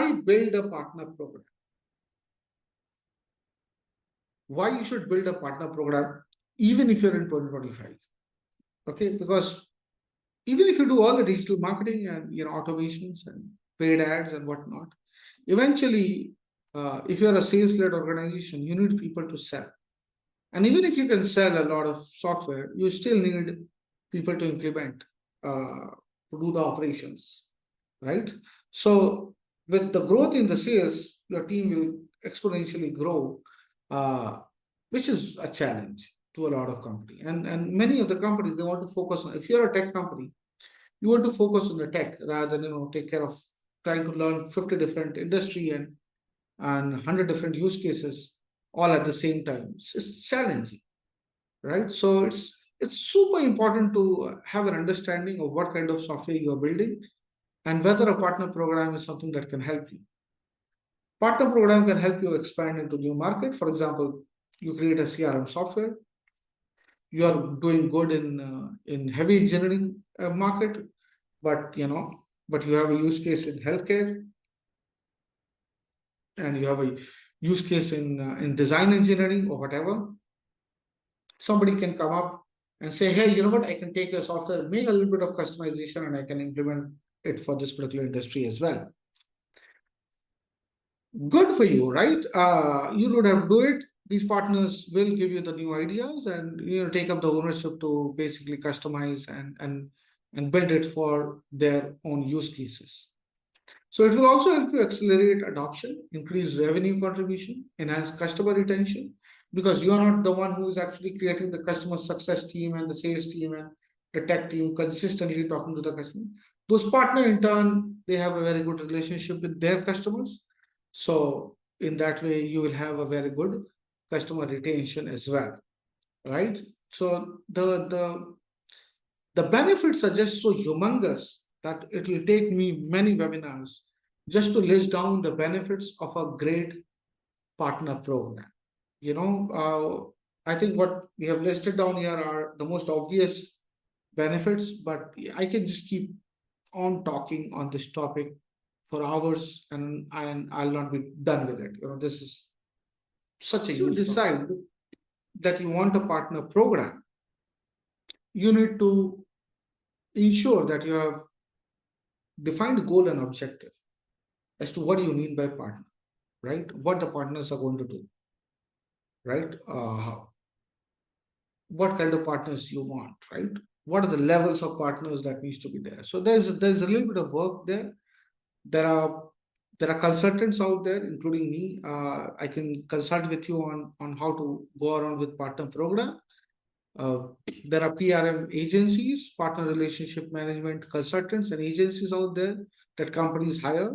why build a partner program? Why you should build a partner program even if you're in 2025? Okay, because even if you do all the digital marketing and automations and paid ads and whatnot, eventually, if you're a sales-led organization, you need people to sell. And even if you can sell a lot of software, you still need people to implement, to do the operations, right? So with the growth in the sales, your team will exponentially grow, which is a challenge to a lot of company. And many of the companies, they want to focus on, if you're a tech company, you want to focus on the tech rather than take care of trying to learn 50 different industry and 100 different use cases all at the same time. It's challenging, right? So it's super important to have an understanding of what kind of software you are building and whether a partner program is something that can help you. Partner program can help you expand into new market. For example, you create a CRM software. You are doing good in heavy engineering market, but you have a use case in healthcare, and you have a use case in design engineering or whatever. Somebody can come up and say, hey, you know what, I can take your software, make a little bit of customization, and I can implement it for this particular industry as well. Good for you, right? You don't have to do it. These partners will give you the new ideas and take up the ownership to basically customize and build it for their own use cases. So it will also help you accelerate adoption, increase revenue contribution, enhance customer retention, because you are not the one who is actually creating the customer success team and the sales team and the tech team consistently talking to the customer. Those partners, in turn, they have a very good relationship with their customers. So in that way, you will have a very good customer retention as well, right? So the benefits are just so humongous that it will take me many webinars just to list down the benefits of a great partner program. I think what we have listed down here are the most obvious benefits, but I can just keep on talking on this topic for hours and I'll not be done with it. This is such a huge decide that you want a partner program, you need to ensure that you have defined goal and objective as to what do you mean by partner, right? What the partners are going to do, right? What kind of partners you want, right? What are the levels of partners that needs to be there? So there's a little bit of work there. There are consultants out there, including me. I can consult with you on how to go around with partner program. There are PRM agencies, partner relationship management consultants and agencies out there that companies hire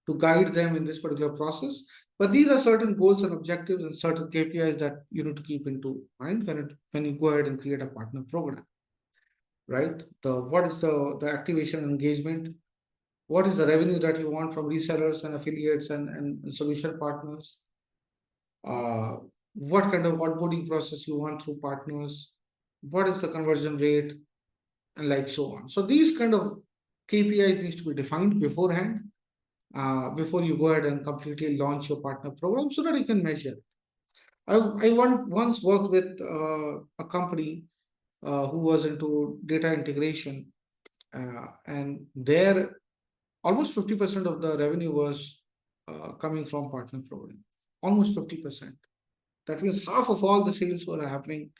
to guide them in this particular process. But these are certain goals and objectives and certain KPIs that you need to keep into mind when you go ahead and create a partner program, right? What is the activation and engagement? What is the revenue that you want from resellers and affiliates and solution partners? What kind of onboarding process you want through partners? What is the conversion rate? And like so on. So these kind of KPIs needs to be defined beforehand, before you go ahead and completely launch your partner program so that you can measure. I once worked with a company who was into data integration, and their almost 50% of the revenue was coming from partner program. Almost 50%. That means half of all the sales were happening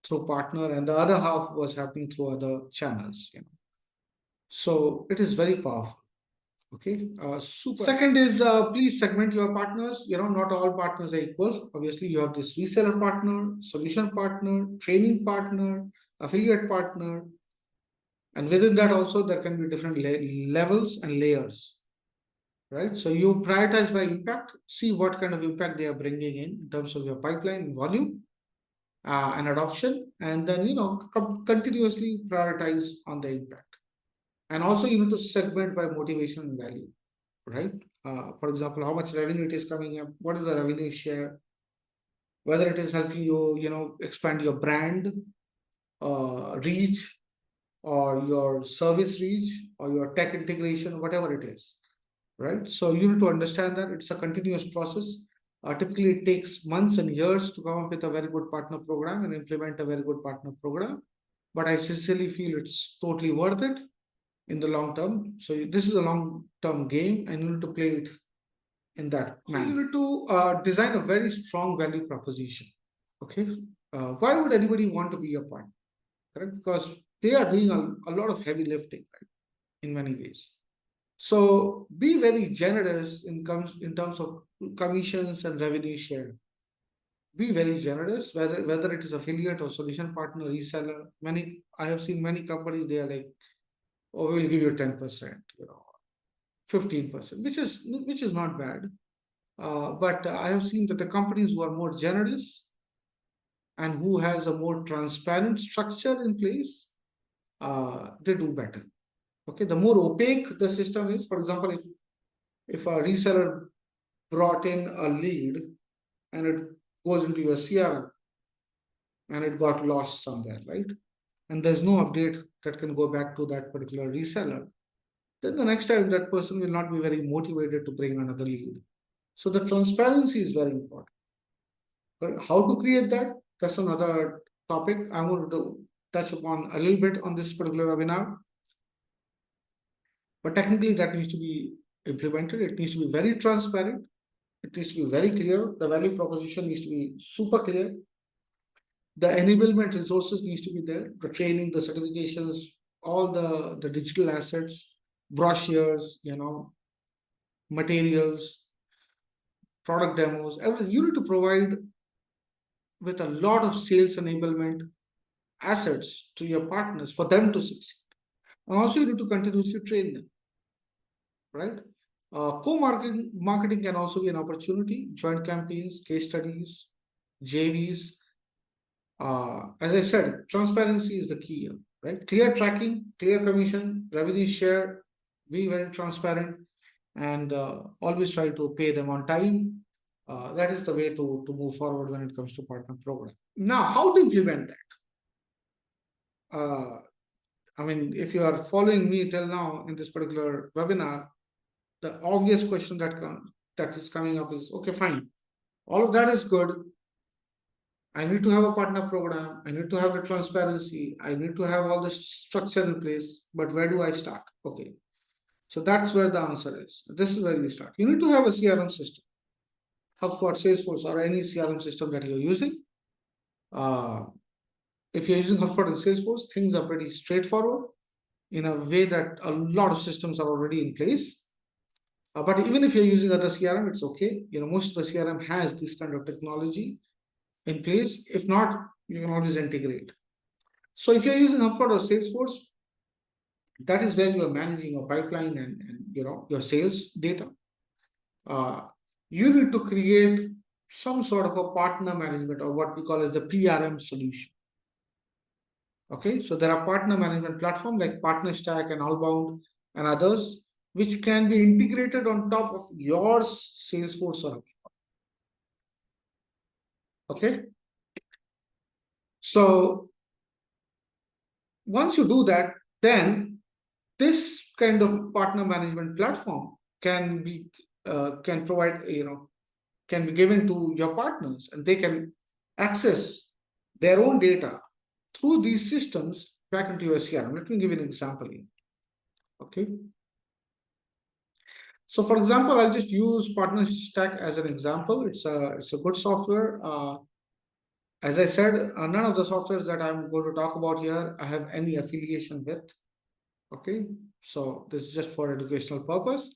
through partner and the other half was happening through other channels. So it is very powerful. Okay. Super. Second is please segment your partners. Not all partners are equal. Obviously, you have this reseller partner, solution partner, training partner, affiliate partner. And within that also, there can be different levels and layers, right? So you prioritize by impact, see what kind of impact they are bringing in terms of your pipeline volume and adoption, and then, continuously prioritize on the impact. And also you need to segment by motivation and value, right? For example, how much revenue it is coming up, what is the revenue share, whether it is helping you, expand your brand reach, or your service reach, or your tech integration, whatever it is, right? So you need to understand that it's a continuous process. Typically, it takes months and years to come up with a very good partner program and implement a very good partner program. But I sincerely feel it's totally worth it in the long term. So this is a long-term game, and you need to play it in that manner. So you need to design a very strong value proposition. Okay, why would anybody want to be a partner? Correct, because they are doing a lot of heavy lifting, right? In many ways. So be very generous in terms of commissions and revenue share. Be very generous, whether it is affiliate or solution partner, reseller. Many I have seen many companies, they are like, oh, we will give you 10%, 15%, which is not bad. But I have seen that the companies who are more generous and who has a more transparent structure in place, they do better. Okay, the more opaque the system is, for example, if a reseller brought in a lead and it goes into your CRM and it got lost somewhere, right? And there's no update that can go back to that particular reseller, then the next time that person will not be very motivated to bring another lead. So the transparency is very important. But how to create that? That's another topic I want to touch upon a little bit on this particular webinar. But technically, that needs to be implemented. It needs to be very transparent. It needs to be very clear. The value proposition needs to be super clear. The enablement resources needs to be there. The training, the certifications, all the digital assets, brochures, materials, product demos, everything. You need to provide with a lot of sales enablement assets to your partners for them to succeed. And also you need to continuously train them, right? Co-marketing can also be an opportunity, joint campaigns, case studies, JVs. As I said, transparency is the key here, right? Clear tracking, clear commission, revenue share, be very transparent, and always try to pay them on time. That is the way to move forward when it comes to partner program. Now, how to implement that? I mean, if you are following me till now in this particular webinar, the obvious question that is coming up is, okay, fine. All of that is good. I need to have a partner program. I need to have the transparency. I need to have all the structure in place. But where do I start? Okay. So that's where the answer is. This is where you start. You need to have a CRM system. HubSpot, Salesforce, or any CRM system that you're using. If you're using HubSpot and Salesforce, things are pretty straightforward in a way that a lot of systems are already in place. But even if you're using other CRM, it's okay. Most of the CRM has this kind of technology in place. If not, you can always integrate. So if you're using HubSpot or Salesforce, that is where you are managing a pipeline and your sales data. You need to create some sort of a partner management, or what we call as the PRM solution. Okay, so there are partner management platforms like PartnerStack and Outbound and others, which can be integrated on top of your Salesforce or HubSpot. Okay, so once you do that, then this kind of partner management platform can provide, can be given to your partners, and they can access their own data through these systems back into your CRM. Let me give you an example here. Okay. So for example, I'll just use PartnerStack as an example. It's a good software. As I said, none of the softwares that I'm going to talk about here I have any affiliation with. Okay, so this is just for educational purpose.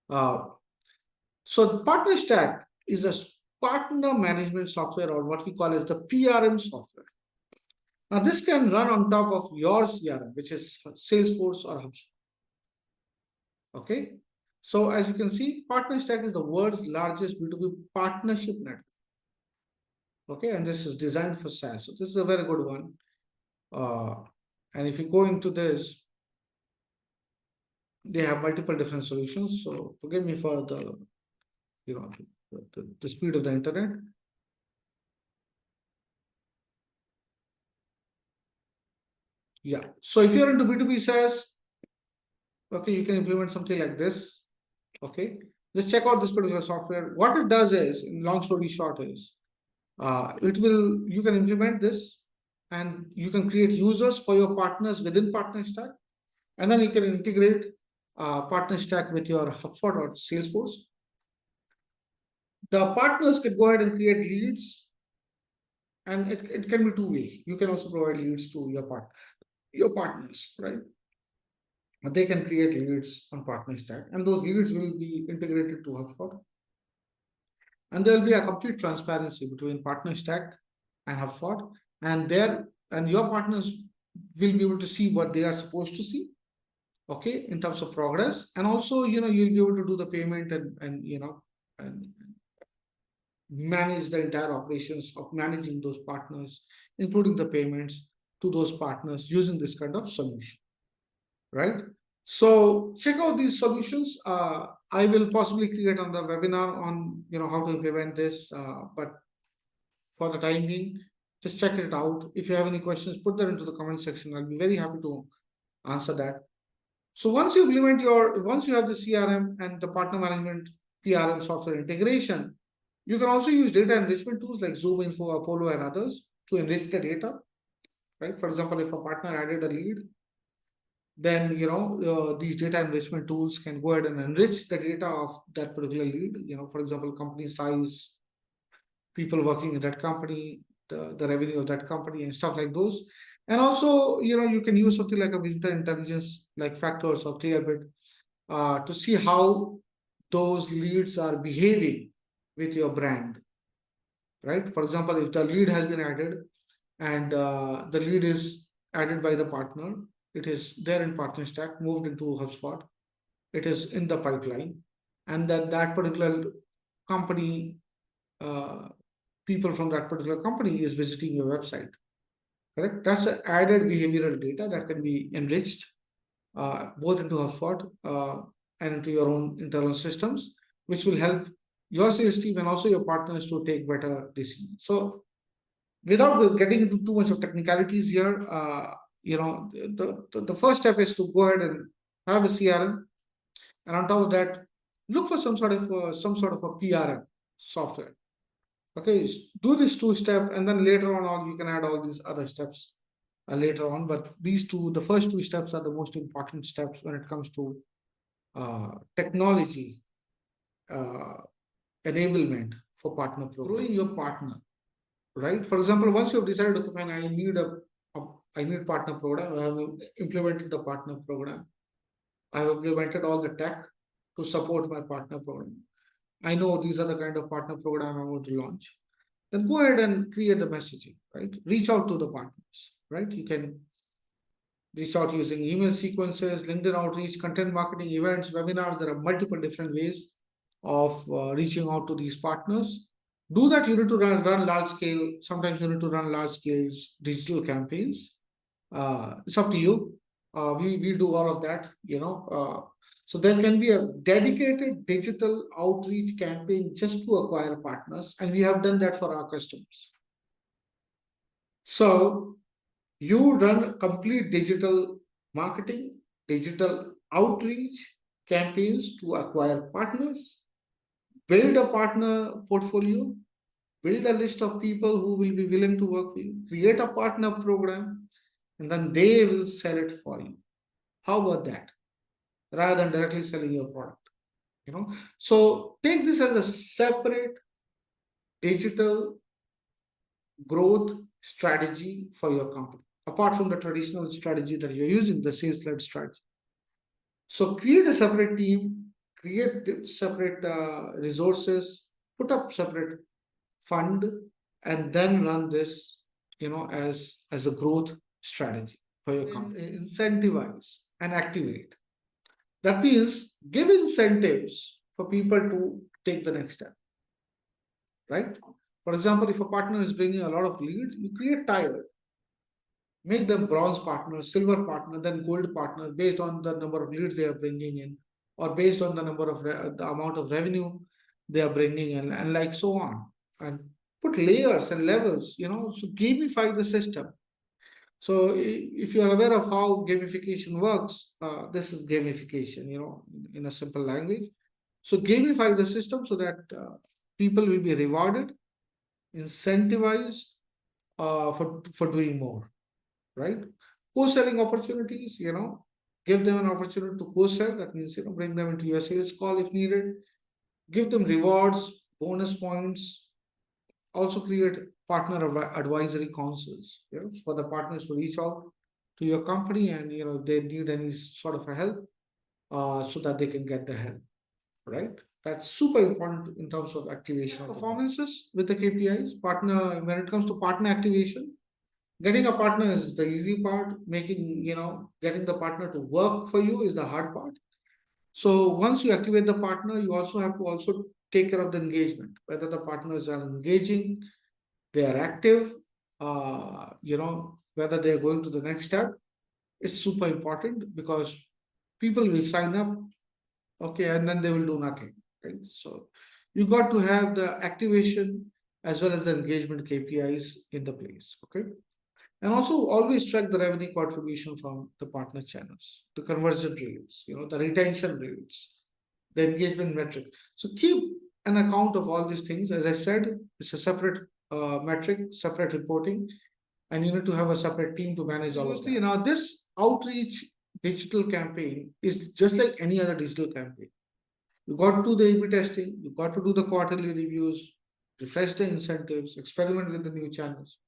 So PartnerStack is a partner management software, or what we call as the PRM software. Now this can run on top of your CRM, which is Salesforce or HubSpot. Okay, so as you can see, PartnerStack is the world's largest B2B partnership network. Okay, and this is designed for SaaS. So this is a very good one. And if you go into this, they have multiple different solutions. So forgive me for the speed of the internet. Yeah. So if you're into B2B SaaS, okay, you can implement something like this. Okay, just check out this particular software. What it does is, in long story short, is you can implement this and you can create users for your partners within Partner Stack, and then you can integrate Partner Stack with your HubSpot or Salesforce. The partners can go ahead and create leads, and it can be two-way. You can also provide leads to your partners, right? They can create leads on Partner Stack, and those leads will be integrated to HubSpot. And there will be a complete transparency between Partner Stack and HubSpot, and your partners will be able to see what they are supposed to see, okay, in terms of progress. And also, you'll be able to do the payment and manage the entire operations of managing those partners, including the payments to those partners using this kind of solution, right? So check out these solutions. I will possibly create another webinar on how to implement this, but for the time being, just check it out. If you have any questions, put that into the comment section. I'll be very happy to answer that. So once you have the CRM and the partner management PRM software integration, you can also use data enrichment tools like Zoom Info, Apollo, and others to enrich the data, right? For example, if a partner added a lead, then these data enrichment tools can go ahead and enrich the data of that particular lead. For example, company size, people working in that company, the revenue of that company, and stuff like those. And also, you can use something like a visitor intelligence, like Factors or Clearbit, to see how those leads are behaving with your brand, right? For example, if the lead has been added and the lead is added by the partner, it is there in Partner Stack, moved into HubSpot, it is in the pipeline, and then that particular company, people from that particular company is visiting your website, correct? That's added behavioral data that can be enriched both into HubSpot and into your own internal systems, which will help your sales team and also your partners to take better decisions. So without getting into too much of technicalities here, the first step is to go ahead and have a CRM, and on top of that, look for some sort of a PRM software. Okay, do this two-step, and then later on, you can add all these other steps later on. But the first two steps are the most important steps when it comes to technology enablement for partner program. Growing your partner, right? For example, once you've decided, okay, fine, I need partner program. I have implemented the partner program. I have implemented all the tech to support my partner program. I know these are the kind of partner program I want to launch. Then go ahead and create the messaging, right? Reach out to the partners, right? You can reach out using email sequences, LinkedIn outreach, content marketing, events, webinars. There are multiple different ways of reaching out to these partners. Do that. You need to run large scale. Sometimes you need to run large scale digital campaigns. It's up to you. We do all of that, so there can be a dedicated digital outreach campaign just to acquire partners, and we have done that for our customers. So you run complete digital marketing, digital outreach campaigns to acquire partners, build a partner portfolio, build a list of people who will be willing to work for you, create a partner program, and then they will sell it for you. How about that? Rather than directly selling your product, So take this as a separate digital growth strategy for your company, apart from the traditional strategy that you're using, the sales-led strategy. So create a separate team, create separate resources, put up separate fund, and then run this, as a growth strategy for your company. Incentivize and activate. That means give incentives for people to take the next step, right? For example, if a partner is bringing a lot of leads, you create tier. Make them bronze partner, silver partner, then gold partner based on the number of leads they are bringing in, or based on the the amount of revenue they are bringing in, and like so on. And put layers and levels, so gamify the system. So if you are aware of how gamification works, this is gamification, in a simple language. So gamify the system so that people will be rewarded, incentivized for doing more, right? Co-selling opportunities, give them an opportunity to co-sell. That means, bring them into your sales call if needed. Give them rewards, bonus points. Also create partner advisory councils, for the partners to reach out to your company and, they need any sort of a help, so that they can get the help, right? That's super important in terms of activation performances with the KPIs. Partner, when it comes to partner activation, getting a partner is the easy part. Getting the partner to work for you is the hard part. So once you activate the partner, you also have to also take care of the engagement, whether the partners are engaging, they are active, whether they're going to the next step. It's super important because people will sign up, okay, and then they will do nothing, right? So you got to have the activation as well as the engagement KPIs in the place, okay? And also always track the revenue contribution from the partner channels, the conversion rates, the retention rates, the engagement metric. So keep an account of all these things. As I said, it's a separate metric, separate reporting, and you need to have a separate team to manage all of that. Now, this outreach digital campaign is just like any other digital campaign. You got to do the A/B testing, you got to do the quarterly reviews, refresh the incentives, experiment with the new channels.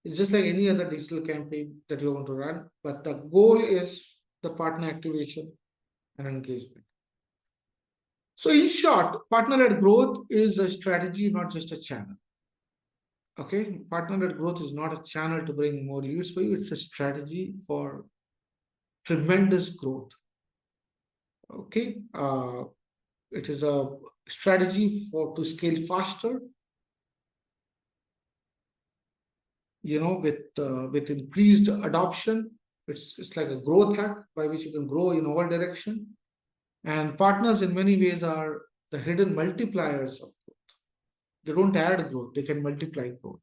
It's just like any other digital campaign that you want to run, but the goal is the partner activation and engagement. So in short, partner-led growth is a strategy, not just a channel. Okay, partner-led growth is not a channel to bring more leads for you. It's a strategy for tremendous growth. Okay, it is a strategy to scale faster, with increased adoption. It's like a growth hack by which you can grow in all direction. And partners in many ways are the hidden multipliers of growth. They don't add growth, they can multiply growth.